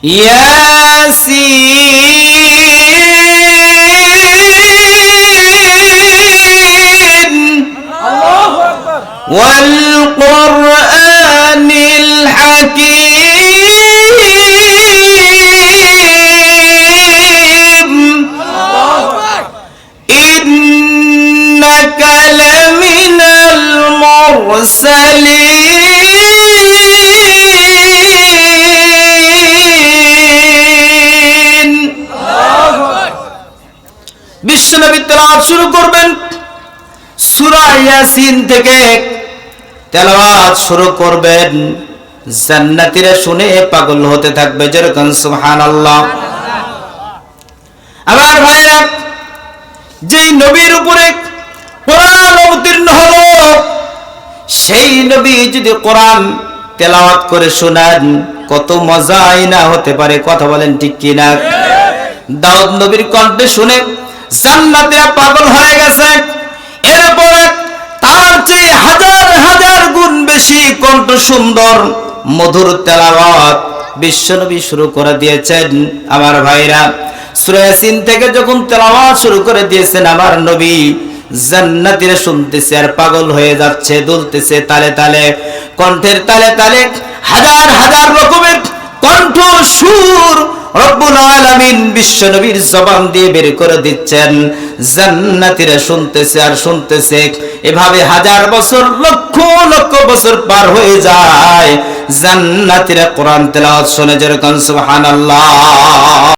ইয়াসিন আল্লাহু আকবার ওয়াল কুরআনিল হাকীম আল্লাহু আকবার ইন্নাকা লামিনাল মুরসালিন। বিশ্বনবী তেলাওয়াত শুরু করবেন, সূরা ইয়াসিন থেকে তেলাওয়াত শুরু করবেন। জান্নাতীরা শুনে পাগল হতে থাকবে, যেরকম সুবহানাল্লাহ। আমার ভাইরা, যেই নবীর উপরে কোরআন অবতীর্ণ হলো, সেই নবী যদি কোরআন তেলাওয়াত করে শোনান, কত মজাই না হতে পারে। কথা বলেন ঠিক কি না? দাউদ নবীর কণ্ঠে শুনে জান্নাতীরা পাগল হয়ে গেছে। এরপরে তার চেয়ে হাজার হাজার গুণ বেশি কণ্ঠ সুন্দর মধুর তেলাওয়াত বিশ্বনবী শুরু করে দিয়েছেন। আমার ভাইরা, সূরা ইয়াসিন থেকে যখন তেলাওয়াত শুরু করে দিয়েছেন আমার নবী, জান্নাতীরা শুনতেছে আর পাগল হয়ে যাচ্ছে, দুলতেছে তালে তালে, কণ্ঠের তালে তালে হাজার হাজার রকমের কণ্ঠ সুর রব্বুল আলামিন বিশ্বনবীর জবান দিয়ে বের করে দিচ্ছেন। জান্নাতীরা শুনতেছে আর শুনতেছে, এভাবে হাজার বছর লক্ষ লক্ষ বছর পার হয়ে যায়। জান্নাতীরা কোরআন তেলাওয়াত শুনে, যেরকম সুবহানাল্লাহ।